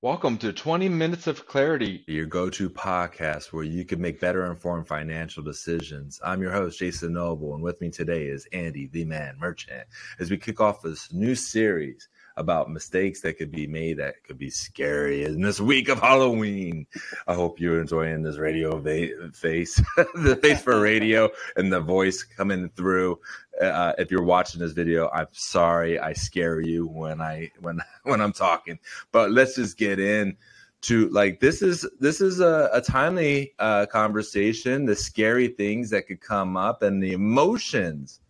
Welcome to 20 Minutes of Clarity. Your go-to podcast where you can make better informed financial decisions. I'm your host, Jason Noble, and with me today is Andy, the man merchant, as we kick off this new series about mistakes that could be made that could be scary in this week of Halloween. I hope you're enjoying this radio face, the face for radio and the voice coming through. If you're watching this video, I'm sorry I scare you when I'm talking, but let's just get in to this is a timely conversation, the scary things that could come up and the emotions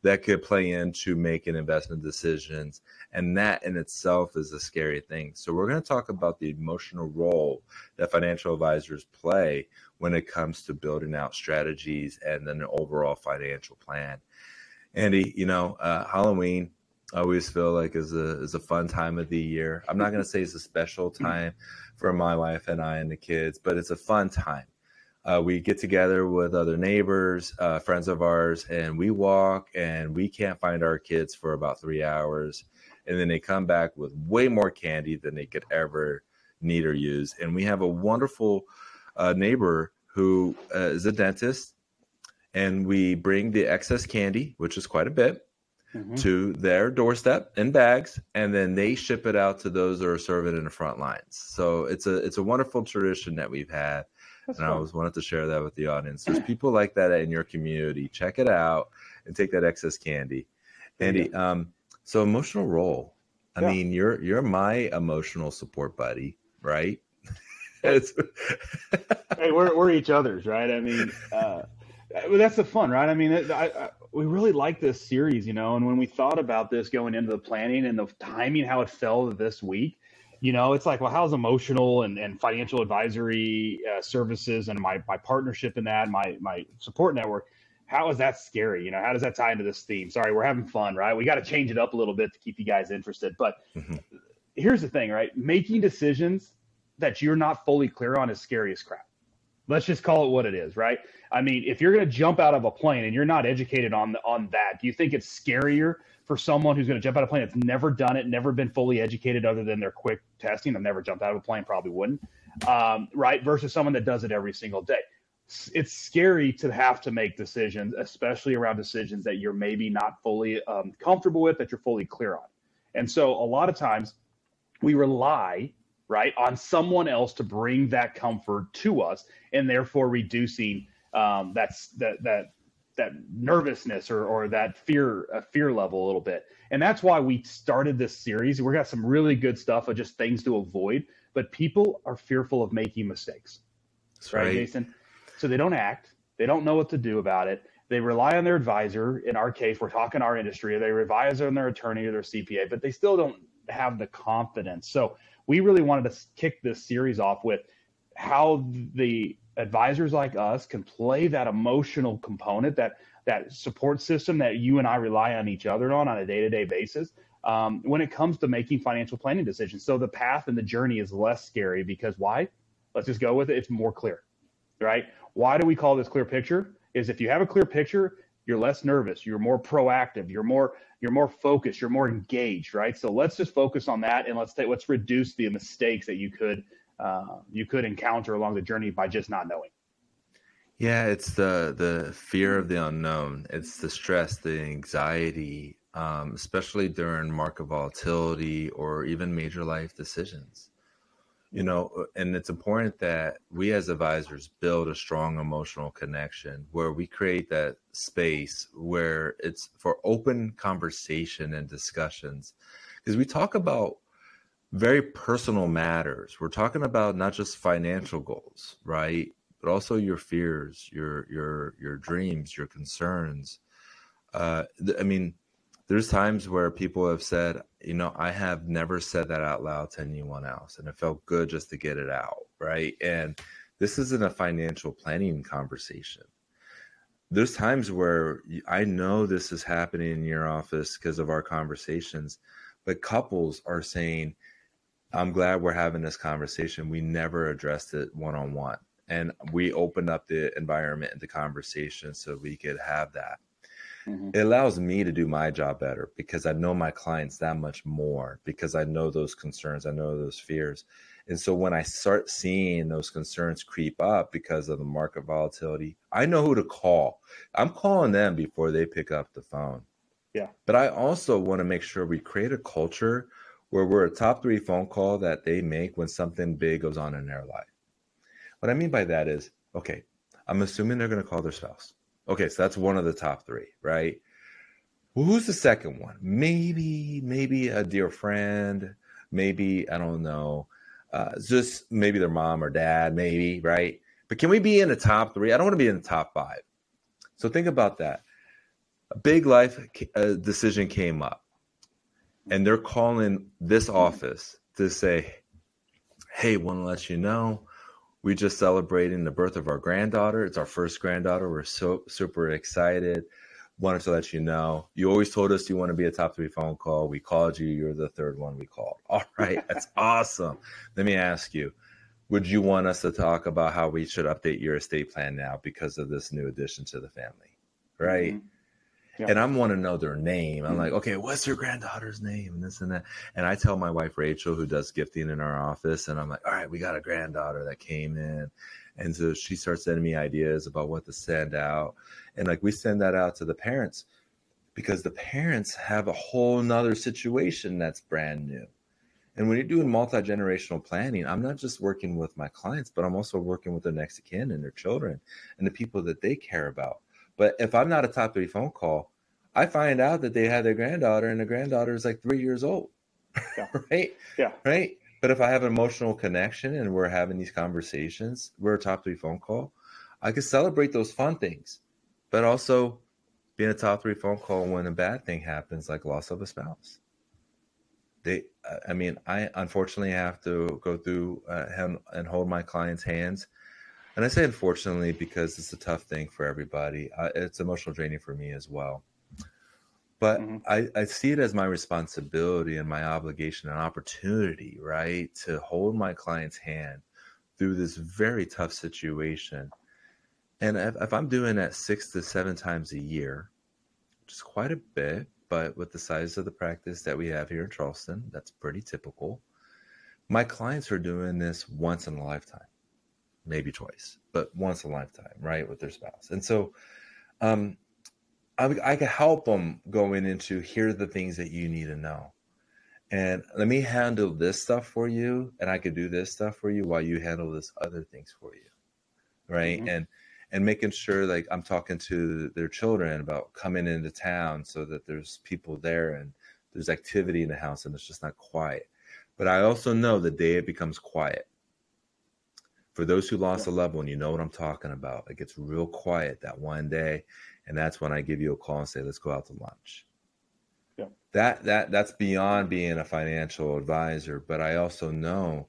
that could play into making investment decisions. And that in itself is a scary thing. So we're going to talk about the emotional role that financial advisors play when it comes to building out strategies and then an overall financial plan. Andy, Halloween, I always feel like is a fun time of the year. I'm not going to say it's a special time for my wife and I and the kids, but it's a fun time. We get together with other neighbors, friends of ours, and we walk and we can't find our kids for about 3 hours. And then they come back with way more candy than they could ever need or use. And we have a wonderful neighbor who is a dentist. And we bring the excess candy, which is quite a bit, to their doorstep in bags, and then they ship it out to those that are serving in the front lines. So it's a wonderful tradition that we've had. That's and cool. I always wanted to share that with the audience. There's people like that in your community. Check it out and take that excess candy. Andy, so emotional role. I mean, you're my emotional support buddy, right? Hey, we're each other's, right? I mean, that's the fun, right? I mean, we really like this series, and when we thought about this going into the planning and the timing, how it fell this week, it's like, well, how's emotional and financial advisory services and my partnership in that, my support network, how is that scary? How does that tie into this theme? Sorry, we're having fun, right? We got to change it up a little bit to keep you guys interested. But here's the thing, right? Making decisions that you're not fully clear on is scary as crap. Let's just call it what it is, right? I mean, if you're going to jump out of a plane and you're not educated on that, do you think it's scarier for someone who's going to jump out of a plane that's never done it, never been fully educated other than their quick testing? I've never jumped out of a plane, probably wouldn't, right? Versus someone that does it every single day. It's scary to have to make decisions, especially around decisions that you're maybe not fully comfortable with, that you're fully clear on. And so a lot of times we rely on someone else to bring that comfort to us, and therefore reducing that nervousness or that fear level a little bit. And that's why we started this series. We got some really good stuff of just things to avoid, but people are fearful of making mistakes. That's right, Jason? So they don't act. They don't know what to do about it. They rely on their advisor. In our case, we're talking our industry. They rely on their attorney or their CPA, but they still don't have the confidence. So we really wanted to kick this series off with how the advisors like us can play that emotional component, that support system that you and I rely on each other on a day-to-day basis when it comes to making financial planning decisions. So the path and the journey is less scary because why? Let's just go with it. It's more clear, right? Why do we call this clear picture? Is if you have a clear picture, you're less nervous, you're more proactive, you're more focused, you're more engaged, right? So let's just focus on that, and let's reduce the mistakes that you could encounter along the journey by just not knowing. Yeah, it's the fear of the unknown. It's the stress, the anxiety, especially during market volatility or even major life decisions. And it's important that we as advisors build a strong emotional connection where we create that space where it's for open conversation and discussions. Because we talk about very personal matters. We're talking about not just financial goals, right? But also your fears, your dreams, your concerns. There's times where people have said, I have never said that out loud to anyone else, and it felt good just to get it out, right? And this isn't a financial planning conversation. There's times where I know this is happening in your office because of our conversations, but couples are saying, I'm glad we're having this conversation. We never addressed it one-on-one. And we opened up the environment and the conversation so we could have that. It allows me to do my job better because I know my clients that much more, because I know those concerns, I know those fears. And so when I start seeing those concerns creep up because of the market volatility, I know who to call. I'm calling them before they pick up the phone. Yeah. But I also want to make sure we create a culture where we're a top 3 phone call that they make when something big goes on in their life. What I mean by that is, okay, I'm assuming they're going to call their spouse. Okay, so that's one of the top 3, right? Well, who's the second one? Maybe a dear friend, maybe, I don't know, just maybe their mom or dad, maybe, right? But can we be in the top 3? I don't want to be in the top 5. So think about that. A big life decision came up, and they're calling this office to say, hey, want to let you know, we just celebrating the birth of our granddaughter. It's our first granddaughter. We're so super excited. Wanted to let you know. You always told us you want to be a top 3 phone call. We called you. You're the 3rd one we called. All right. That's awesome. Let me ask you, would you want us to talk about how we should update your estate plan now because of this new addition to the family? Right. Mm-hmm. Yeah. And I want to know their name. I'm like, okay, what's your granddaughter's name? And this and that. And I tell my wife, Rachel, who does gifting in our office, and I'm like, all right, we got a granddaughter that came in. And so she starts sending me ideas about what to send out. And like, we send that out to the parents because the parents have a whole nother situation that's brand new. And when you're doing multi-generational planning, I'm not just working with my clients, but I'm also working with their next of kin and their children and the people that they care about. But if I'm not a top 3 phone call, I find out that they had their granddaughter and the granddaughter is like 3 years old. Yeah. Right? Yeah. Right. But if I have an emotional connection and we're having these conversations, we're a top 3 phone call, I can celebrate those fun things, but also being a top 3 phone call when a bad thing happens, like loss of a spouse. I unfortunately have to go through and hold my clients' hands. And I say unfortunately because it's a tough thing for everybody. It's emotional draining for me as well. But I see it as my responsibility and my obligation and opportunity, right, to hold my client's hand through this very tough situation. And if I'm doing that 6 to 7 times a year, which is quite a bit, but with the size of the practice that we have here in Charleston, that's pretty typical. My clients are doing this once in a lifetime, maybe twice, but once in a lifetime, right, with their spouse. And so I can help them going into, here are the things that you need to know. And let me handle this stuff for you, and I could do this stuff for you while you handle this other things for you, right? And making sure, like, I'm talking to their children about coming into town so that there's people there and there's activity in the house and it's just not quiet. But I also know the day it becomes quiet, for those who lost a loved one, you know what I'm talking about. It gets real quiet that one day, and that's when I give you a call and say, let's go out to lunch. Yeah. That's beyond being a financial advisor, but I also know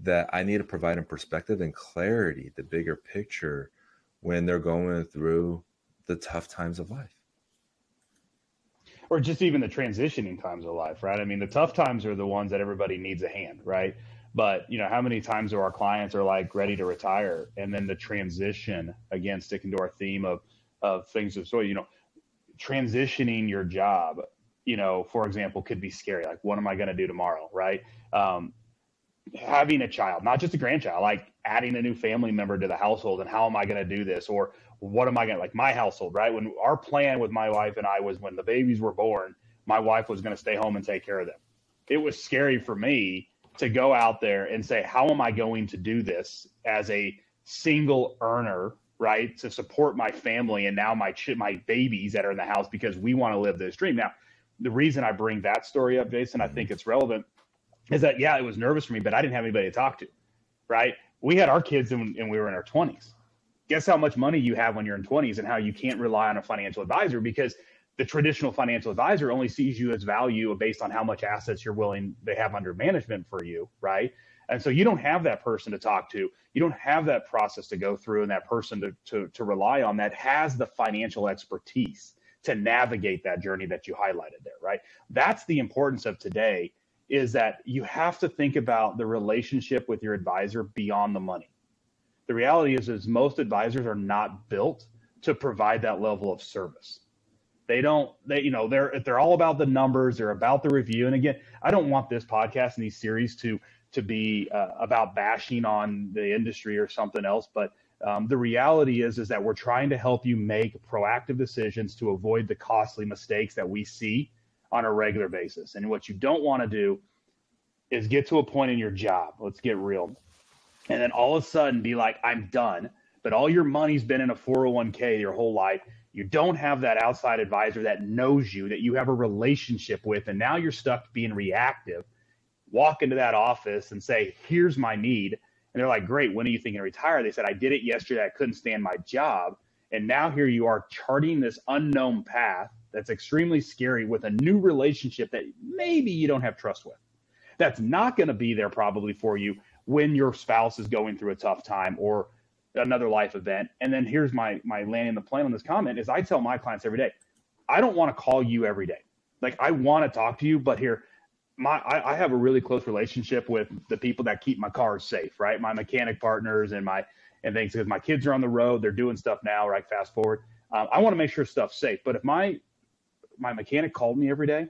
that I need to provide them perspective and clarity, the bigger picture, when they're going through the tough times of life. Or just even the transitioning times of life, right? I mean, the tough times are the ones that everybody needs a hand, right? But, how many times are our clients are like ready to retire, and then the transition, again, sticking to our theme of things of soy, transitioning your job, for example, could be scary. Like, what am I going to do tomorrow, right? Having a child, not just a grandchild, like adding a new family member to the household, and how am I going to do this? Or what am I going to, like my household, right? When our plan with my wife and I was, when the babies were born, my wife was going to stay home and take care of them. It was scary for me to go out there and say, how am I going to do this as a single earner, right? To support my family and now my babies that are in the house, because we want to live this dream. Now, the reason I bring that story up, Jason, I think it's relevant, is that, it was nervous for me, but I didn't have anybody to talk to, right? We had our kids and we were in our 20s. Guess how much money you have when you're in 20s and how you can't rely on a financial advisor, because the traditional financial advisor only sees you as value based on how much assets you're willing to have under management for you, right? And so you don't have that person to talk to. You don't have that process to go through and that person to rely on that has the financial expertise to navigate that journey that you highlighted there, right? That's the importance of today, is that you have to think about the relationship with your advisor beyond the money. The reality is most advisors are not built to provide that level of service. They're all about the numbers. They're about the review. And again, I don't want this podcast and these series to be about bashing on the industry or something else. But the reality is that we're trying to help you make proactive decisions to avoid the costly mistakes that we see on a regular basis. And what you don't want to do is get to a point in your job. Let's get real. And then all of a sudden be like, I'm done. But all your money's been in a 401k your whole life. You don't have that outside advisor that knows you, that you have a relationship with. And now you're stuck being reactive. Walk into that office and say, here's my need. And they're like, great, when are you thinking to retire? They said, I did it yesterday. I couldn't stand my job. And now here you are charting this unknown path that's extremely scary with a new relationship that maybe you don't have trust with. That's not going to be there probably for you when your spouse is going through a tough time or another life event. And then here's my landing the plane on this comment is I tell my clients every day, I don't want to call you every day. Like I want to talk to you, but here, I have a really close relationship with the people that keep my cars safe, right? My mechanic partners and things, because my kids are on the road, they're doing stuff now, right? Fast forward. I want to make sure stuff's safe. But if my mechanic called me every day,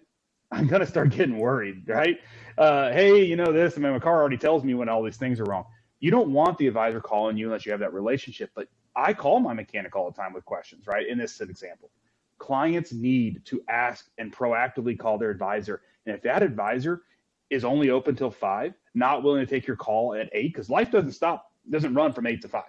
I'm going to start getting worried, right? Hey, you know this, I mean, my car already tells me when all these things are wrong. You don't want the advisor calling you unless you have that relationship. But I call my mechanic all the time with questions, right? And this is an example. Clients need to ask and proactively call their advisor. And if that advisor is only open till 5, not willing to take your call at 8, because life doesn't run from 8 to 5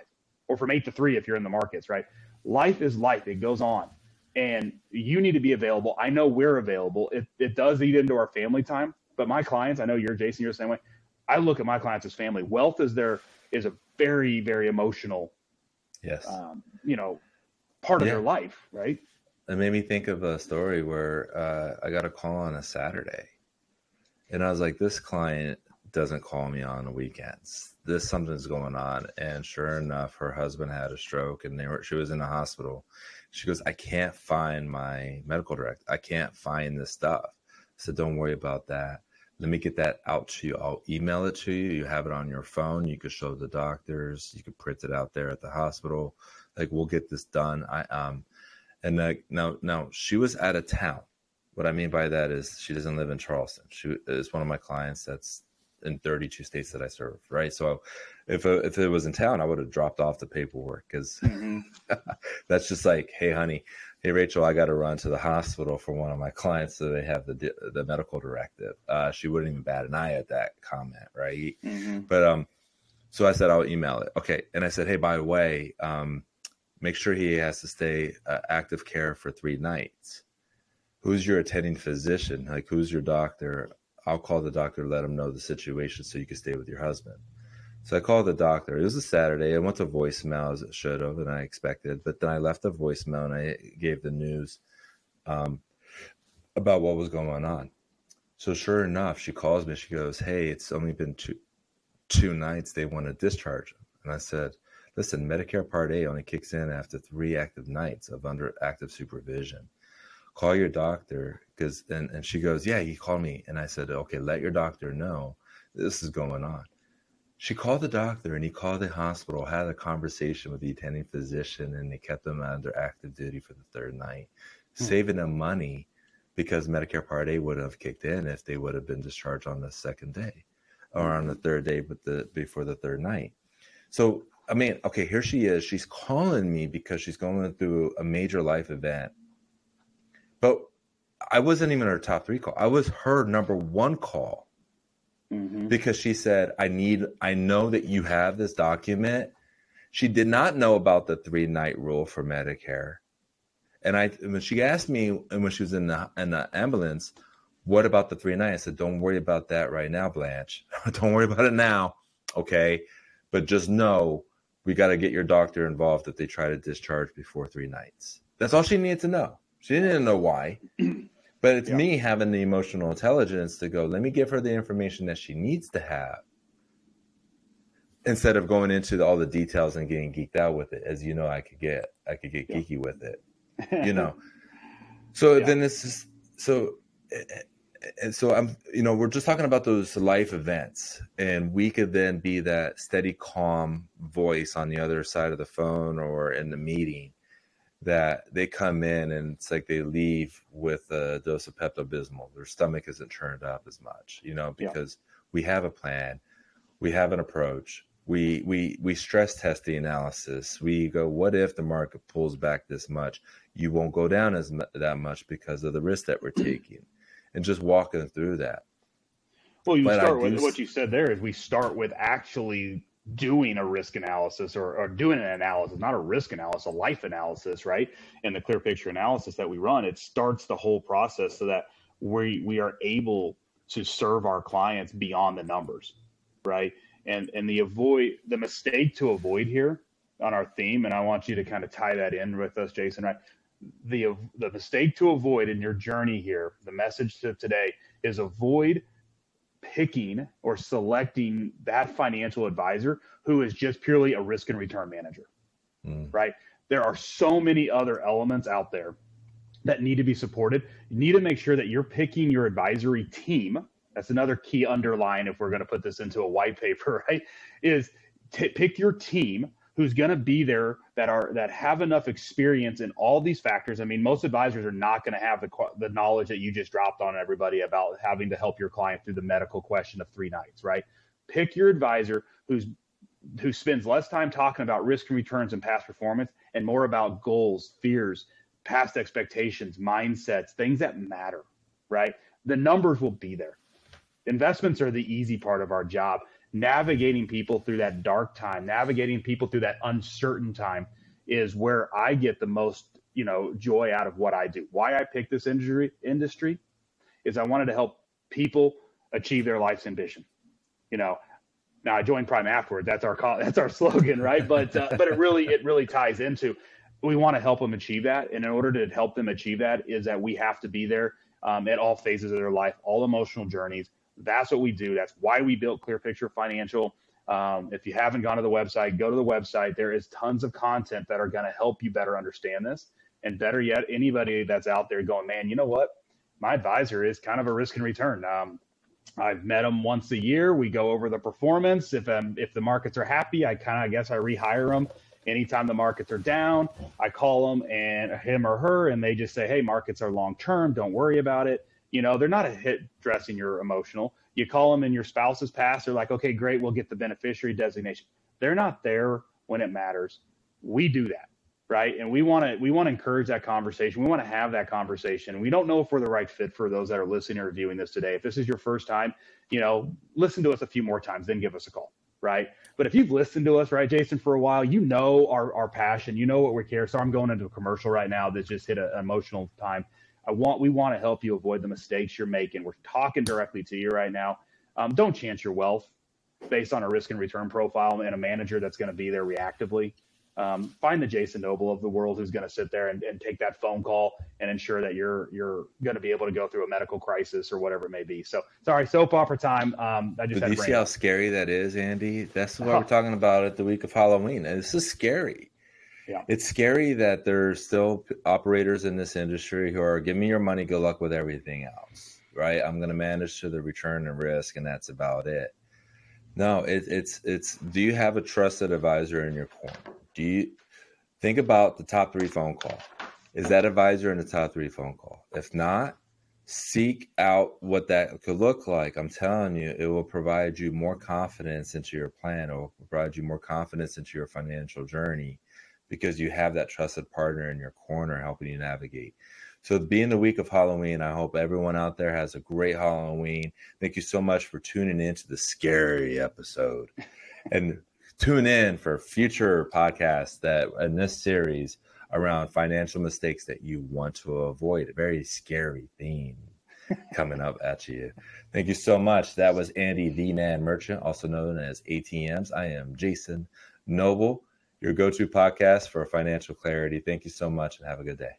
or from 8 to 3 if you're in the markets, right? Life is life. It goes on. And you need to be available. I know we're available. It does eat into our family time. But my clients, I know you're Jason, you're the same way. I look at my clients as family. Wealth is a very, very emotional, yes, part of their life, right? It made me think of a story where I got a call on a Saturday, and I was like, "This client doesn't call me on the weekends. Something's going on." And sure enough, her husband had a stroke, and she was in the hospital. She goes, "I can't find my medical director. I can't find this stuff." I said, "Don't worry about that. Let me get that out to you. I'll email it to you. You have it on your phone. You could show the doctors. You could print it out there at the hospital. Like, we'll get this done." And now she was out of town. What I mean by that is she doesn't live in Charleston. She is one of my clients that's in 32 states that I serve, right? So if it was in town, I would have dropped off the paperwork because that's just like, hey, honey, hey, Rachel, I got to run to the hospital for one of my clients so they have the medical directive. She wouldn't even bat an eye at that comment, right? Mm-hmm. But so I said, I'll email it. Okay. And I said, hey, by the way, make sure he has to stay active care for 3 nights. Who's your attending physician? Like, who's your doctor? I'll call the doctor, let him know the situation so you can stay with your husband. So I called the doctor. It was a Saturday. I went to voicemail as it should have, and I expected. But then I left a voicemail, and I gave the news about what was going on. So sure enough, she calls me. She goes, hey, it's only been two nights. They want to discharge him. And I said, listen, Medicare Part A only kicks in after 3 active nights of under active supervision. Call your doctor, and she goes, yeah, he called me. And I said, okay, let your doctor know this is going on. She called the doctor, and he called the hospital, had a conversation with the attending physician, and they kept them under active duty for the 3rd night, saving them money because Medicare Part A would have kicked in if they would have been discharged on the 2nd day or on the 3rd day, but before the 3rd night. So, I mean, okay, here she is. She's calling me because she's going through a major life event. But I wasn't even her top 3 call. I was her number 1 call because she said, I know that you have this document. She did not know about the 3-night rule for Medicare. And when she asked me, and when she was in the ambulance, what about the 3 nights? I said, don't worry about that right now, Blanche. Don't worry about it now. Okay. But just know we got to get your doctor involved if they try to discharge before 3 nights. That's all she needed to know. She didn't know why, but it's me having the emotional intelligence to go, let me give her the information that she needs to have instead of going into all the details and getting geeked out with it. As you know, I could get geeky with it, you know? So then this is, and so I'm, we're just talking about those life events, and we could then be that steady, calm voice on the other side of the phone or in the meeting. that they come in and it's like they leave with a dose of Pepto-Bismol. Their stomach isn't turned up as much, because we have a plan, we have an approach. We stress test the analysis. We go, what if the market pulls back this much? You won't go down that much because of the risk that we're taking, and just walking through that. Well, start with what you said there is we start with actually doing a risk analysis or doing an analysis, not a risk analysis, a life analysis, right? And the clear picture analysis that we run, it starts the whole process so that we are able to serve our clients beyond the numbers, right? And the mistake to avoid here on our theme, and I want you to kind of tie that in with us, Jason, right? The mistake to avoid in your journey here, the message to today is avoid picking or selecting that financial advisor who is just purely a risk and return manager, right? There are so many other elements out there that need to be supported. You need to make sure that you're picking your advisory team. That's another key underline if we're going to put this into a white paper, right? Is pick your team who's going to be there that have enough experience in all these factors. I mean, most advisors are not going to have the knowledge that you just dropped on everybody about having to help your client through the medical question of 3 nights, right? Pick your advisor who spends less time talking about risk and returns and past performance and more about goals, fears, past expectations, mindsets, things that matter, right? The numbers will be there. Investments are the easy part of our job. Navigating people through that dark time, navigating people through that uncertain time is where I get the most, joy out of what I do. Why I picked this industry is I wanted to help people achieve their life's ambition. Now I joined Prime afterward. That's our slogan, right? But it really ties into, we want to help them achieve that. And in order to help them achieve that is that we have to be there at all phases of their life, all emotional journeys. That's what we do. That's why we built Clear Picture Financial. If you haven't gone to the website, go to the website. There is tons of content that are going to help you better understand this. And better yet, anybody that's out there going, man, you know what? My advisor is kind of a risk and return. I've met them once a year. We go over the performance. If the markets are happy, I rehire them. Anytime the markets are down, I call them and him or her, and they just say, hey, markets are long term. Don't worry about it. They're not a hit dressing your emotional. You call them and your spouse has passed. They're like, okay, great. We'll get the beneficiary designation. They're not there when it matters. We do that, right? And we want to encourage that conversation. We want to have that conversation. We don't know if we're the right fit for those that are listening or viewing this today. If this is your first time, listen to us a few more times, then give us a call, right? But if you've listened to us, right, Jason, for a while, our passion, what we care. So I'm going into a commercial right now that just hit an emotional time. We want to help you avoid the mistakes you're making. We're talking directly to you right now. Don't chance your wealth based on a risk and return profile and a manager that's going to be there reactively. Find the Jason Noble of the world who's going to sit there and take that phone call and ensure that you're going to be able to go through a medical crisis or whatever it may be. So sorry, soap opera time. Do you see how scary that is, Andy? That's what we're talking about at the week of Halloween. And this is scary. Yeah. It's scary that there's still operators in this industry who are, give me your money, good luck with everything else, right? I'm going to manage to the return and risk, and that's about it. No, it's do you have a trusted advisor in your corner? Do you think about the top 3 phone call? Is that advisor in the top 3 phone call? If not, seek out what that could look like. I'm telling you, it will provide you more confidence into your plan. It will provide you more confidence into your financial journey, because you have that trusted partner in your corner helping you navigate. So being the week of Halloween, I hope everyone out there has a great Halloween. Thank you so much for tuning in to the scary episode. And tune in for future podcasts that in this series around financial mistakes that you want to avoid. A very scary theme coming up at you. Thank you so much. That was Andy the Man Merchant, also known as ATMs. I am Jason Noble, your go-to podcast for financial clarity. Thank you so much and have a good day.